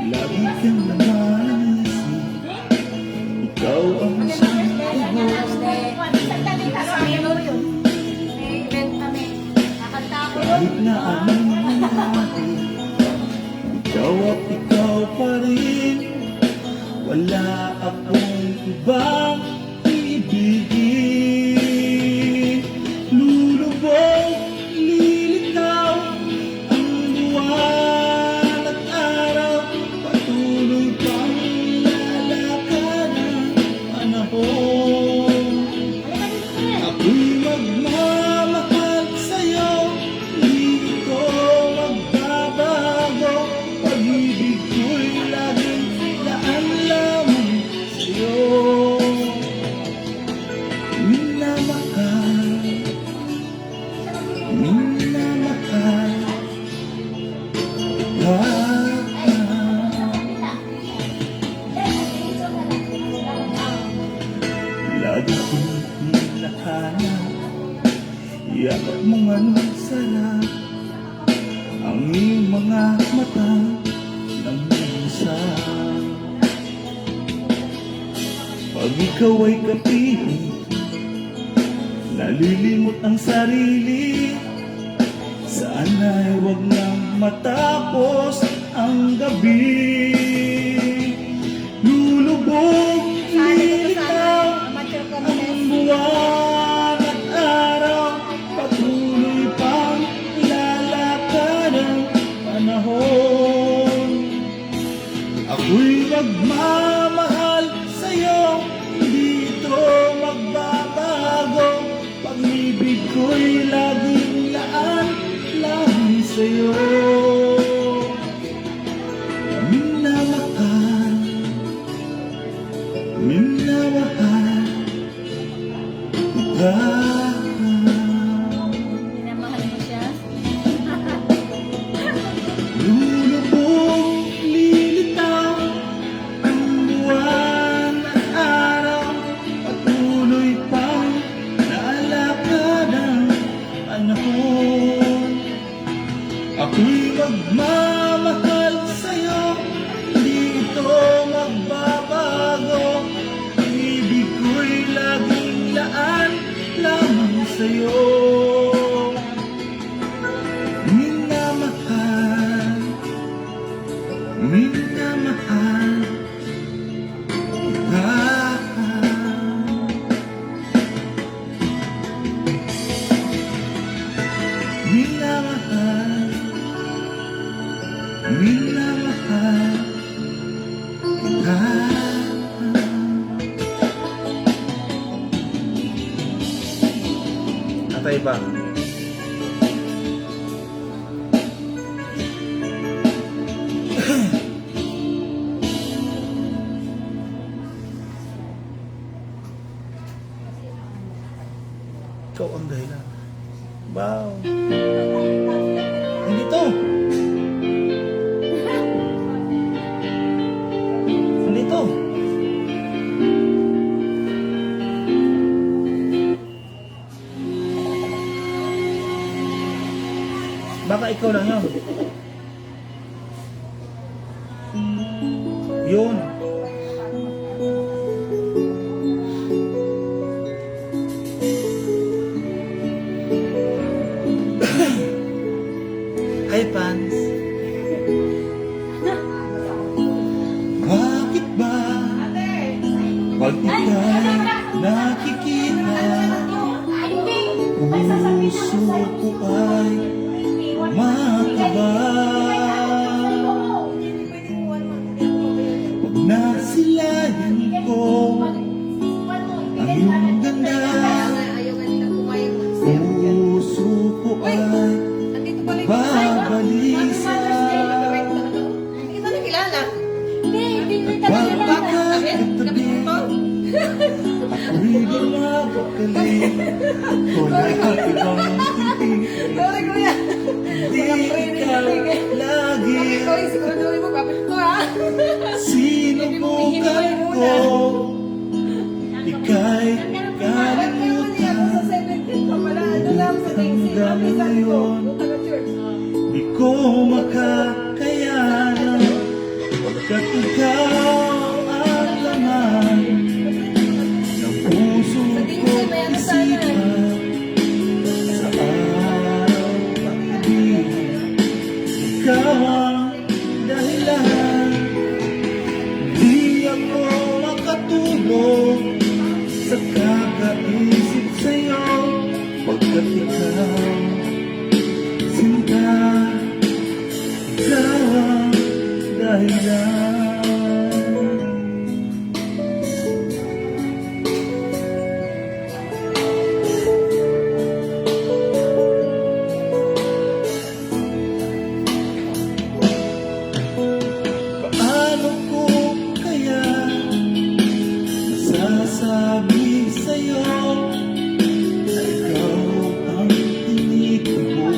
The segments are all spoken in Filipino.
Lagi kang naman ang isip, ikaw ang siyang tugod. Kahit na anong mangyari, ikaw at ikaw pa rin. Wala akong ibang ibigin. Lulubog, lilitaw ang buwan at araw. Patuloy pang lalakad ang panahon. Ako'y magmamahal sa'yo, hindi ito magbabago. Pag-ibig ko'y laging laan lamang sa'yo. Minamahal, minamahal lagi kong hinahanap, yakap mong anong sarap ang iyong mga mata ng minsan. Pag ikaw ay kapiling, nalilimot ang sarili. Sana'y wag nang matapos ang gabi. Lulubog, lilitaw ang buwan at araw. Patuloy pang lalakad ang panahon. Ako'y magmamahal sa'yo, hindi ito magbabago. Pag-ibig ko'y laging laan lang sa'yo. Minamahal, minamahal kita. Minamahal mo siya? Lulubog, lilitaw ang buwan at araw. Patuloy pang lalakad ang panahon. Ako'y magmamahal sa'yo, hindi ito magbabago. Ibig ko'y laging laan lamang sa'yo. Minamahal, minamahal kita. Minamahal, minamahal kita. Atay ba? Ikaw ang dahilan. Wow. Hindi to. Hindi to. Baka ikaw lang yun. Yun. Hi, Pans. Bakit ba pag ika'y nakikita, puso ko ay makaba? Pag nasilayan ko ang iyong ganda, puso ko ay babalisa. Ako'y lumabakaling, wala kang ibang titigil. Hindi ikaw lagi sinubukan ko, ika'y kalimutan. Hanggang ngayon, di ko makakayanan. dahilan. Paano ko kaya masasabi sa'yo na ikaw ang tinitubo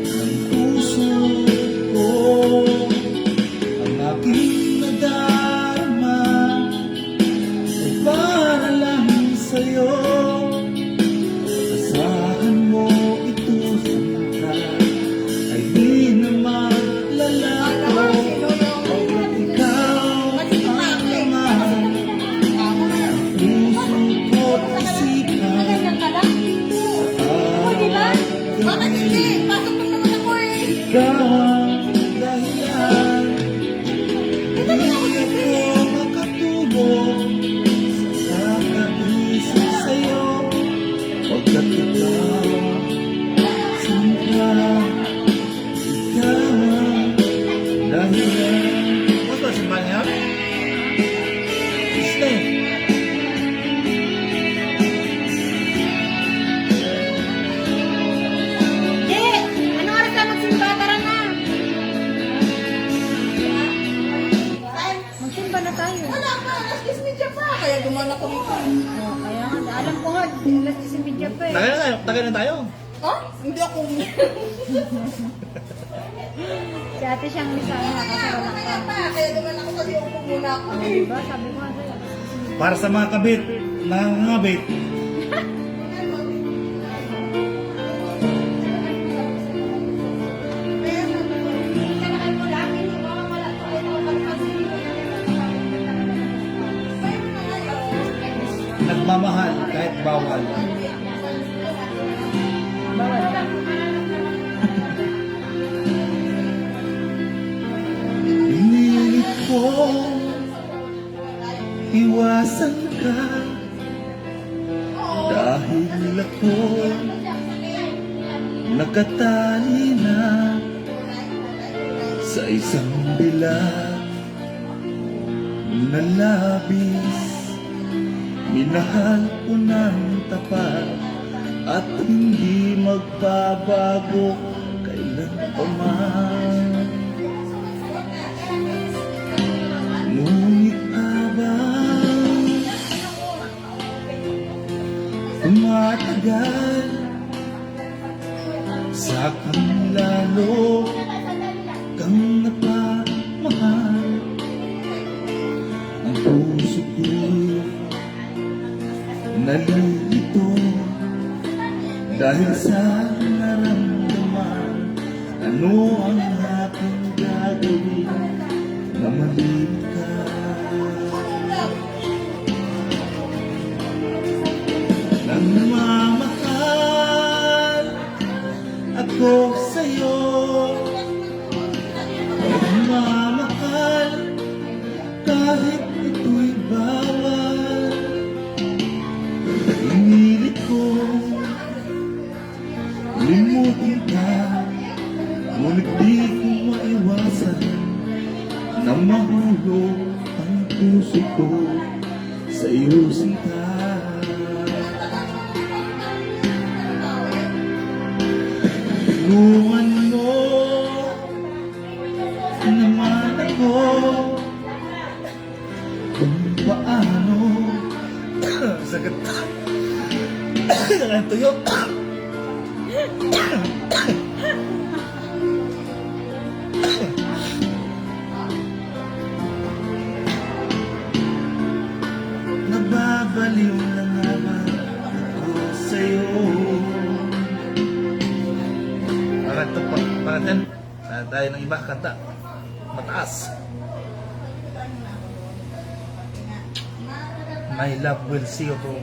ng puso ko? Ang aking nadarama ay para lang sa'yo. Asahan mo ito sa mata ay di na maglalako. Ikaw ang laman puso ko't isipan. Bakit hindi? Pasok mo naman ako eh. Ikaw ang dahilan. Hindi ako makatulog sa kakaisip sa'yo. Pagkat ikaw sumpa, ikaw ang dahilan. Ano ba simpan niya? Stay. Hindi! Anong oras ka magsimba? Tara na! Magsimba na tayo. Wala pa! Alas 10:30 pa! Kaya dumala kami pa. Kaya nga, alam ko nga, alas 10:30 pa eh. Tagay na tayo. Ha? Hindi ako. Si ate siyang misama kasi walang ka. Kaya dumala ko kasi upo muna ako. Diba? Sabi ko nga sa'yo, alas 10:30. Para sa mga kabit, nangangabit. Nagmamahal kahit bawal. Pinilit ko iwasan ka dahil ako nakatali na sa isang dilag na labis. Minahal ko ng tapat at hindi magbabago kailan pa man. Ngunit habang tumatagal, sakang lalo kang napamahal. Ang puso ko nalilito dahil sa naramdaman. Ano ang aking gagawin na mali ka? Nagmamahal ako sa'yo. Nagmamahal kahit ito'y bawal. Pinilit ko limutin ka, ngunit di ko maiwasan na mahulog ang puso ko sa iyo, sinta. Tulungan mo naman ako kung paano. Sakit. Jangan tuyok. Nagbabaliw na naman ako sa'yo. Parang ito pa. Parang yan. Tayo ng iba kanta. Mataas. My love will see you to